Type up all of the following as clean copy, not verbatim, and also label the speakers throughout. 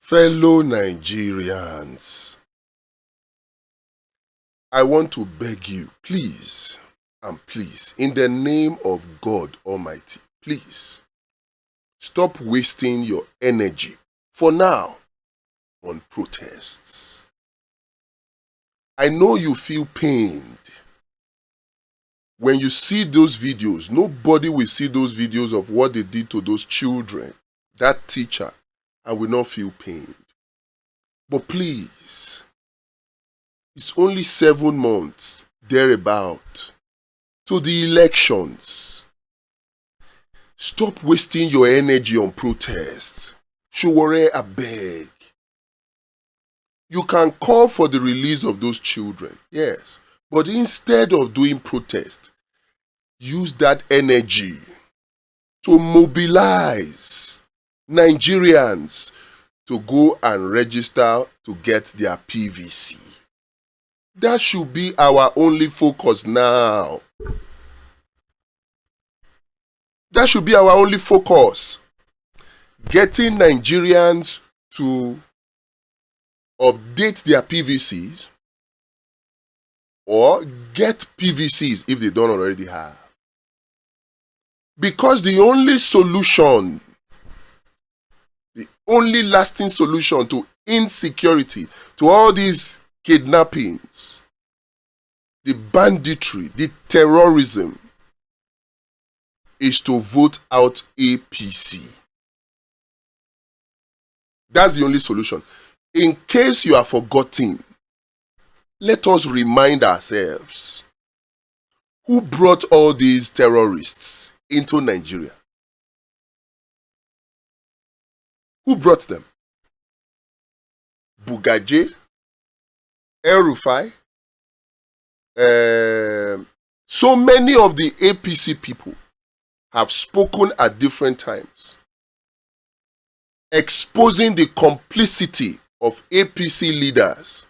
Speaker 1: Fellow Nigerians, I want to beg you, please, and please, in the name of God Almighty, please, stop wasting your energy, for now, on protests. I know you feel pained. When you see those videos, nobody will see those videos of what they did to those children, that teacher, and will not feel pained. But please, it's only 7 months, thereabout, to the elections. Stop wasting your energy on protests. Showore, abeg. You can call for the release of those children, yes. But instead of doing protest, use that energy to mobilize Nigerians to go and register to get their PVC. That should be our only focus now. That should be our only focus. Getting Nigerians to update their PVCs or get PVCs if they don't already have. Because the only solution, the only lasting solution to insecurity, to all these kidnappings, the banditry, the terrorism, is to vote out APC. That's the only solution. In case you are forgotten, let us remind ourselves who brought all these terrorists into Nigeria. Who brought them? Bugaje, El-Rufai, so many of the APC people have spoken at different times, exposing the complicity of APC leaders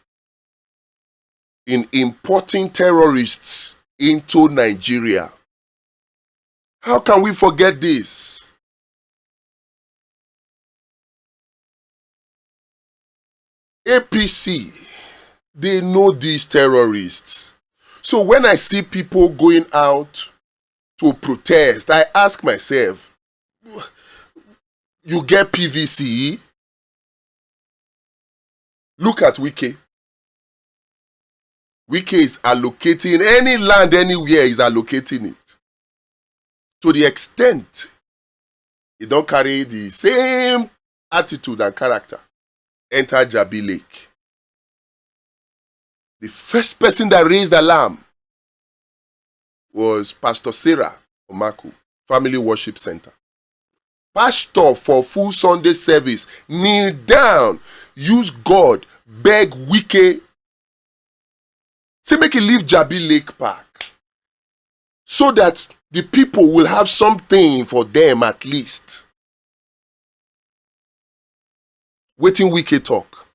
Speaker 1: in importing terrorists into Nigeria. How can we forget this? APC, they know these terrorists. So when I see people going out to protest, I ask myself, you get PVC? Look at Wike. Wike is allocating any land anywhere, is allocating it. To the extent he don't carry the same attitude and character. Enter Jabi Lake. The first person that raised alarm was Pastor Sarah Omaku, Family Worship Center. Pastor for full Sunday service, kneel down, use God, beg Wike, say make he leave Jabi Lake Park, so that the people will have something for them at least. Waiting Wike talk.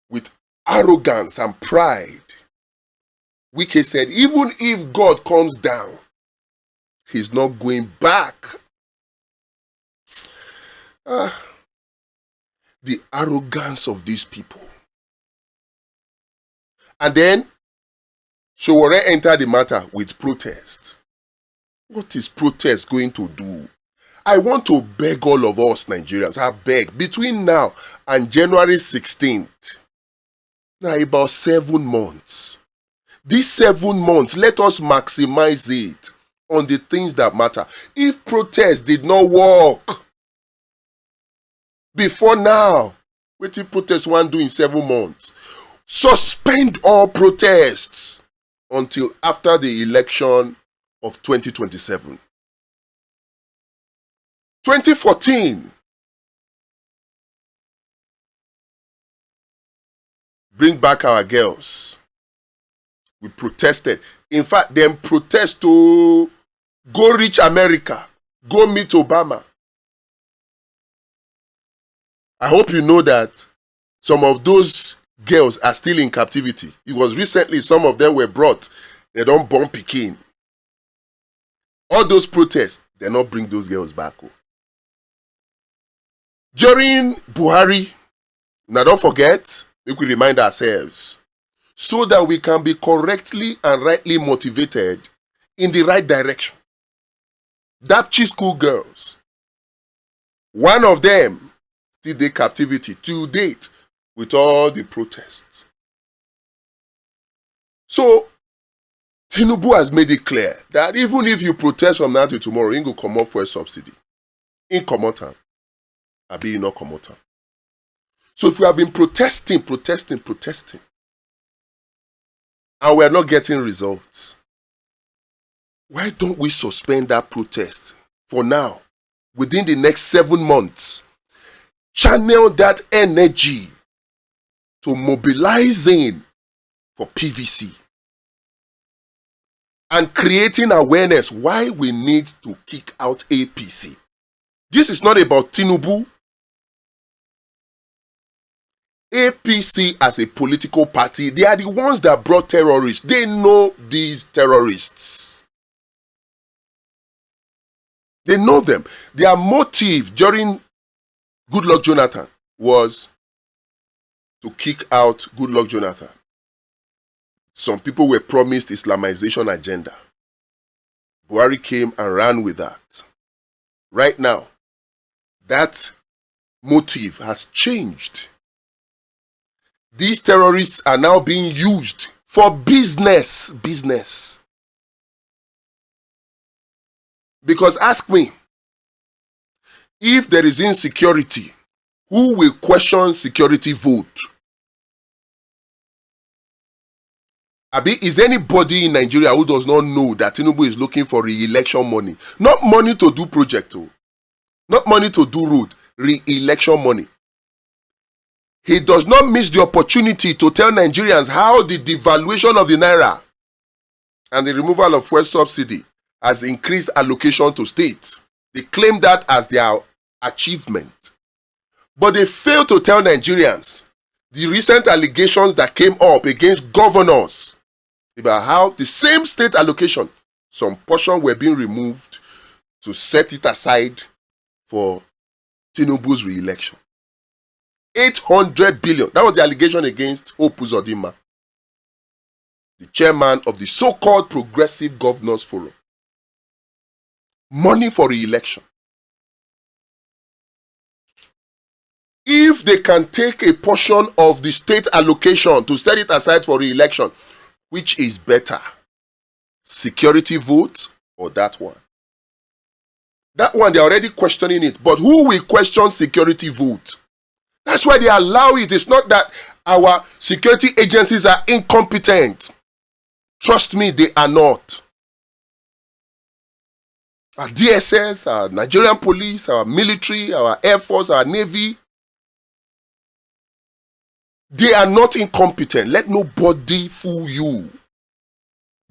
Speaker 1: With arrogance and pride, Wike said, even if God comes down, he's not going back. The arrogance of these people. And then Showore entered the matter with protest. What is protest going to do? I want to beg all of us Nigerians, I beg, between now and January 16th, now about 7 months. These 7 months, let us maximize it on the things that matter. If protest did not work before now, what if protest one do in 7 months? Suspend all protests until after the election of 2027. 2014, bring back our girls. We protested. In fact, them protest to go reach America, go meet Obama. I hope you know that some of those girls are still in captivity. It was recently some of them were brought. They don't born Peking. All those protests, they not bring those girls back home. during Buhari, now don't forget, we could remind ourselves, so that we can be correctly and rightly motivated in the right direction. Dapchi school girls, one of them still in captivity to date with all the protests. So, Tinubu has made it clear that even if you protest from now till tomorrow, you go come up for a subsidy. In Komota, I be not Komota. So if we have been protesting, and we are not getting results, why don't we suspend that protest for now? Within the next 7 months, channel that energy to mobilizing for PVC and creating awareness why we need to kick out APC. This is not about Tinubu. APC as a political party, they are the ones that brought terrorists. They know these terrorists. They know them. Their motive during Goodluck Jonathan was to kick out Goodluck Jonathan. Some people were promised Islamization agenda. Buhari came and ran with that. Right now, that motive has changed. These terrorists are now being used for business. Because ask me, if there is insecurity, who will question security vote? Abi, is anybody in Nigeria who does not know that Tinubu is looking for re-election money? Not money to do project, not money to do road, re-election money. He does not miss the opportunity to tell Nigerians how the devaluation of the naira and the removal of fuel subsidy has increased allocation to states. They claim that as their achievement. But they fail to tell Nigerians the recent allegations that came up against governors about how the same state allocation, some portion were being removed to set it aside for Tinubu's re-election. 800 billion. That was the allegation against Hope Uzodinma, the chairman of the so-called Progressive Governors Forum. Money for re-election. If they can take a portion of the state allocation to set it aside for re-election, which is better? Security vote or that one? That one, they're already questioning it. But who will question security vote? That's why they allow it. It's not that our security agencies are incompetent. Trust me, they are not. Our DSS, our Nigerian police, our military, our Air Force, our Navy, they are not incompetent. Let nobody fool you.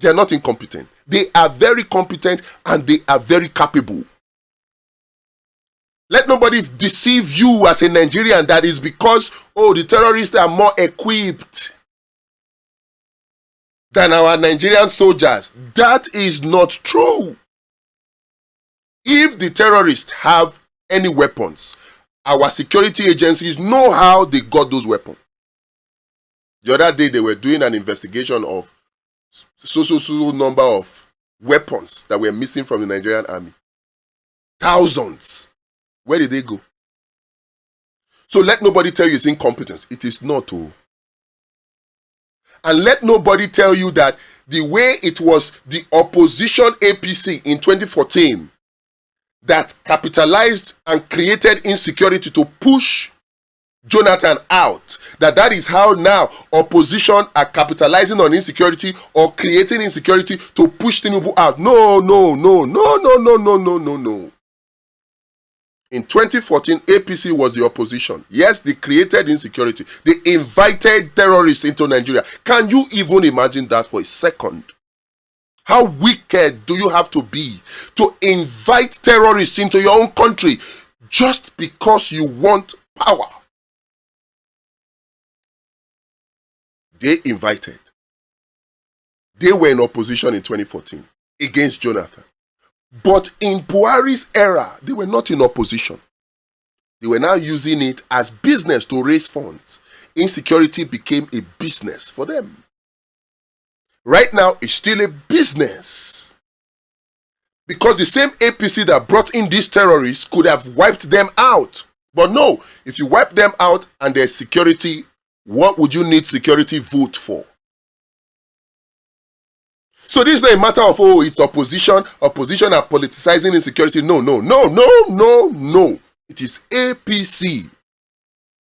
Speaker 1: They are not incompetent. They are very competent and they are very capable. Let nobody deceive you as a Nigerian that is because, the terrorists are more equipped than our Nigerian soldiers. That is not true. If the terrorists have any weapons, our security agencies know how they got those weapons. The other day, they were doing an investigation of so number of weapons that were missing from the Nigerian army. Thousands. Where did they go? So let nobody tell you it's incompetence. It is not. And let nobody tell you that the way it was the opposition APC in 2014 that capitalized and created insecurity to push Jonathan out, that is how now opposition are capitalizing on insecurity or creating insecurity to push Tinubu out. No. In 2014, APC was the opposition. Yes, they created insecurity. They invited terrorists into Nigeria. Can you even imagine that for a second? How wicked do you have to be to invite terrorists into your own country just because you want power? They invited. They were in opposition in 2014 against Jonathan. But in Buhari's era, they were not in opposition. They were now using it as business to raise funds. Insecurity became a business for them. Right now, it's still a business. Because the same APC that brought in these terrorists could have wiped them out. But no, if you wipe them out and there's security, what would you need security vote for? So this is not a matter of, oh, it's opposition are politicizing insecurity. No. It is APC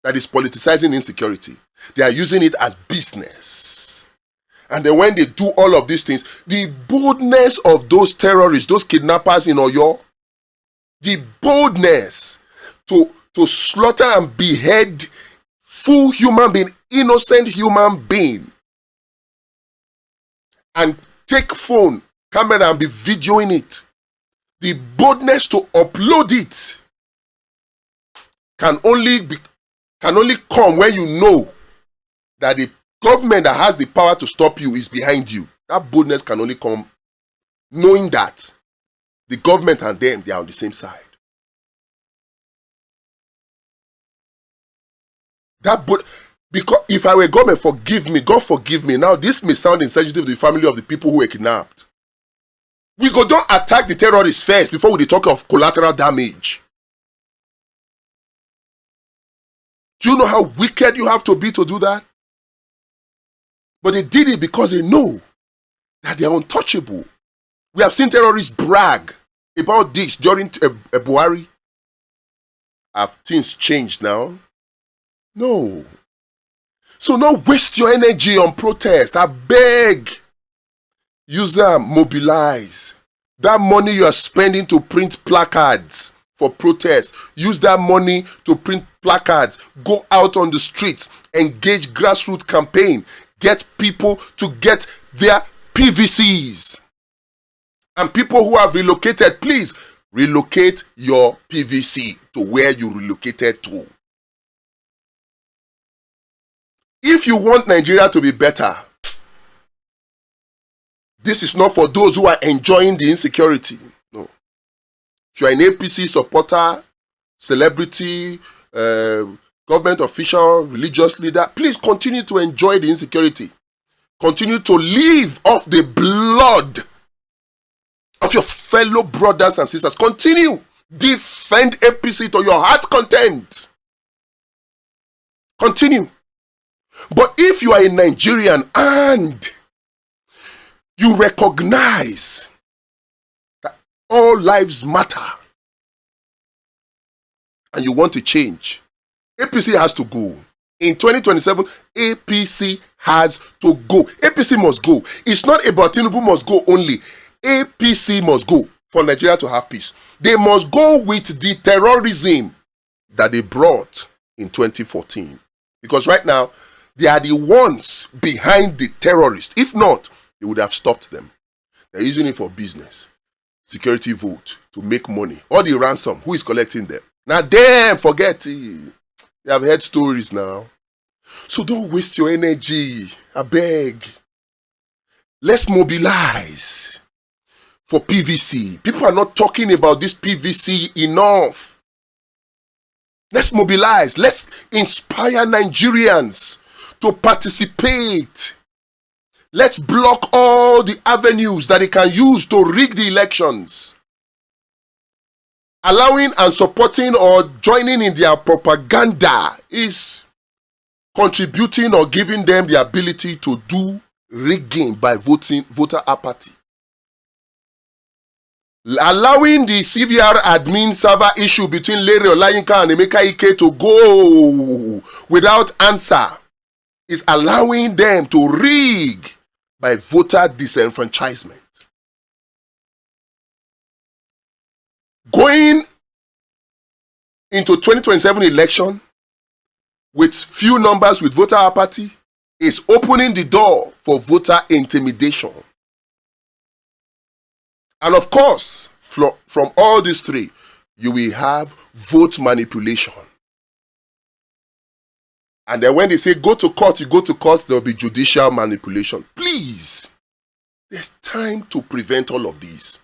Speaker 1: that is politicizing insecurity. They are using it as business. And then when they do all of these things, the boldness of those terrorists, those kidnappers in Oyo, the boldness to slaughter and behead full human being, innocent human being, and take phone, camera and be videoing it. The boldness to upload it can only come when you know that the government that has the power to stop you is behind you. That boldness can only come knowing that the government and them, they are on the same side. Because if I were government, forgive me, God forgive me. Now this may sound insensitive to the family of the people who were kidnapped. We don't attack the terrorists first before we talk of collateral damage. Do you know how wicked you have to be to do that? But they did it because they know that they are untouchable. We have seen terrorists brag about this during Buhari. Have things changed now? No. So don't waste your energy on protest. I beg. Use them, mobilize. That money you are spending to print placards for protest, use that money to print placards. Go out on the streets, engage grassroots campaign, get people to get their PVCs. And people who have relocated, please relocate your PVC to where you relocated to. If you want Nigeria to be better, this is not for those who are enjoying the insecurity. No. If you are an APC supporter, celebrity, government official, religious leader, please continue to enjoy the insecurity. Continue to live off the blood of your fellow brothers and sisters. Continue. Defend APC to your heart's content. Continue. But if you are a Nigerian and you recognize that all lives matter and you want to change, APC has to go. In 2027, APC has to go. APC must go. It's not about Tinubu must go only. APC must go for Nigeria to have peace. They must go with the terrorism that they brought in 2014. Because right now, they are the ones behind the terrorists. If not, they would have stopped them. They're using it for business. Security vote to make money. All the ransom, who is collecting them? Now damn, forget it. They have heard stories now. So don't waste your energy. I beg. Let's mobilize for PVC. People are not talking about this PVC enough. Let's mobilize. Let's inspire Nigerians to participate. Let's block all the avenues that they can use to rig the elections. Allowing and supporting or joining in their propaganda is contributing or giving them the ability to do rigging by voter apathy. Allowing the CVR admin server issue between Larry Olayinka and Emeka Ike to go without answer is allowing them to rig by voter disenfranchisement. Going into 2027 election with few numbers with voter apathy is opening the door for voter intimidation. And of course, from all these three, you will have vote manipulation. And then when they say go to court, you go to court, there will be judicial manipulation. Please, there's time to prevent all of these.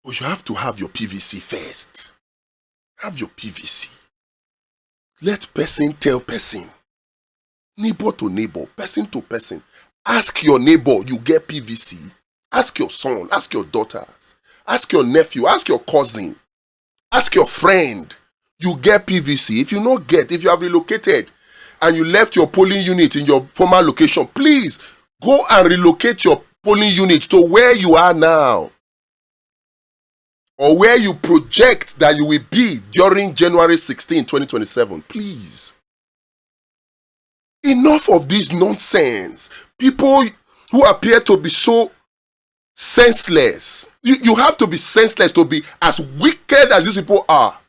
Speaker 1: But you have to have your PVC first. Have your PVC. Let person tell person. Neighbor to neighbor, person to person. Ask your neighbor, you get PVC. Ask your son, ask your daughters, ask your nephew, ask your cousin, ask your friend. You get PVC. If you not get, if you have relocated and you left your polling unit in your former location, please go and relocate your polling unit to where you are now, or where you project that you will be during January 16, 2027. Please. Enough of this nonsense. People who appear to be so senseless. You have to be senseless to be as wicked as these people are.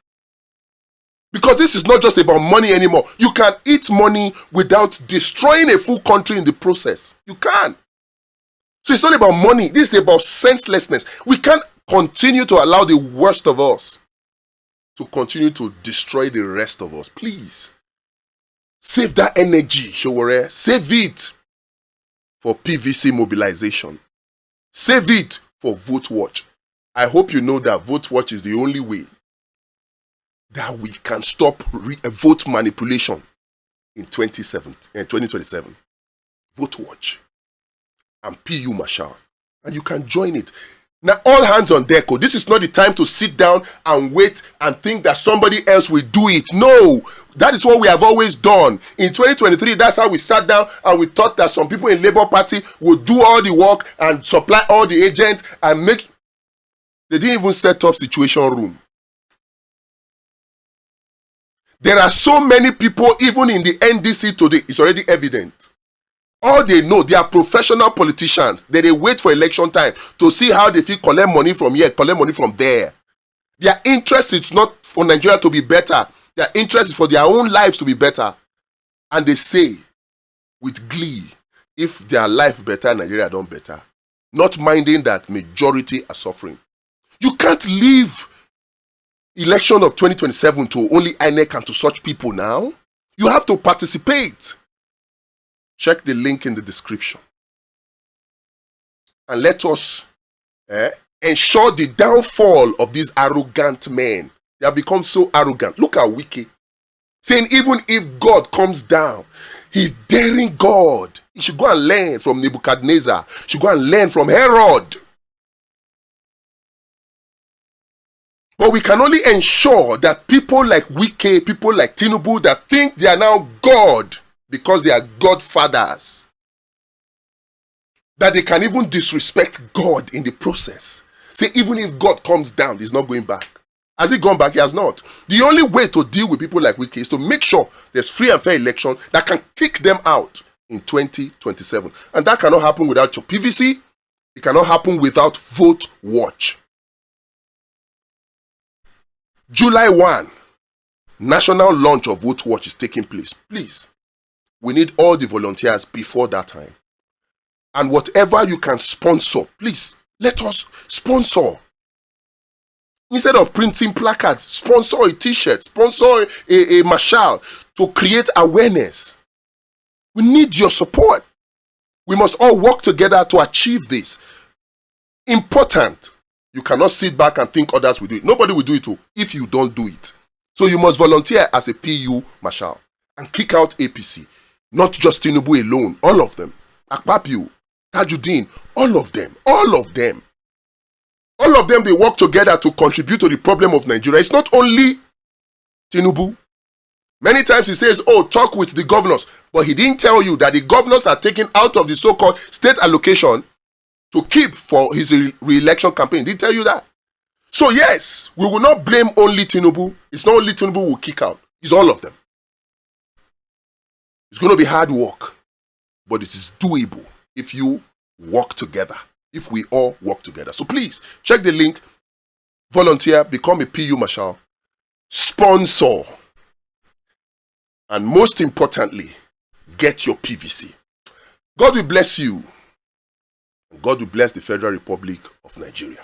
Speaker 1: Because this is not just about money anymore. You can eat money without destroying a full country in the process. You can. So it's not about money. This is about senselessness. We can't continue to allow the worst of us to continue to destroy the rest of us. Please. Save that energy, Showore. Save it for PVC mobilization. Save it for Vote Watch. I hope you know that Vote Watch is the only way that we can stop vote manipulation in 2027. Vote Watch and PU Marshall. And you can join it. Now, all hands on deck. This is not the time to sit down and wait and think that somebody else will do it. No, that is what we have always done. In 2023, that's how we sat down and we thought that some people in Labour Party would do all the work and supply all the agents and make... They didn't even set up situation room. There are so many people, even in the NDC today, it's already evident. All they know, they are professional politicians. They wait for election time to see how they feel, collect money from here, collect money from there. Their interest is not for Nigeria to be better. Their interest is for their own lives to be better. And they say, with glee, if their life better, Nigeria don't better. Not minding that majority are suffering. You can't leave election of 2027 to only INEC and to such people now. You have to participate. Check the link in the description. And let us ensure the downfall of these arrogant men. They have become so arrogant. Look at Wiki. Saying even if God comes down, he's daring God. He should go and learn from Nebuchadnezzar. He should go and learn from Herod. But we can only ensure that people like Wiki, people like Tinubu that think they are now God, because they are godfathers, that they can even disrespect God in the process. Say, even if God comes down, he's not going back. Has he gone back? He has not. The only way to deal with people like Wiki is to make sure there's free and fair election that can kick them out in 2027. And that cannot happen without your PVC. It cannot happen without Vote Watch. July 1, national launch of Vote Watch is taking place. Please. We need all the volunteers before that time. And whatever you can sponsor, please, let us sponsor. Instead of printing placards, sponsor a t-shirt, sponsor a marshal to create awareness. We need your support. We must all work together to achieve this. Important. You cannot sit back and think others will do it. Nobody will do it if you don't do it. So you must volunteer as a PU marshal and kick out APC. Not just Tinubu alone, all of them. Akpabio, Tajuddin, all of them. All of them, they work together to contribute to the problem of Nigeria. It's not only Tinubu. Many times he says, oh, talk with the governors. But he didn't tell you that the governors are taken out of the so-called state allocation to keep for his re-election campaign. He didn't tell you that. So yes, we will not blame only Tinubu. It's not only Tinubu who will kick out. It's all of them. It's going to be hard work, but it is doable if you work together, if we all work together. So please, check the link, volunteer, become a PU marshal, sponsor, and most importantly, get your PVC. God will bless you. God will bless the Federal Republic of Nigeria.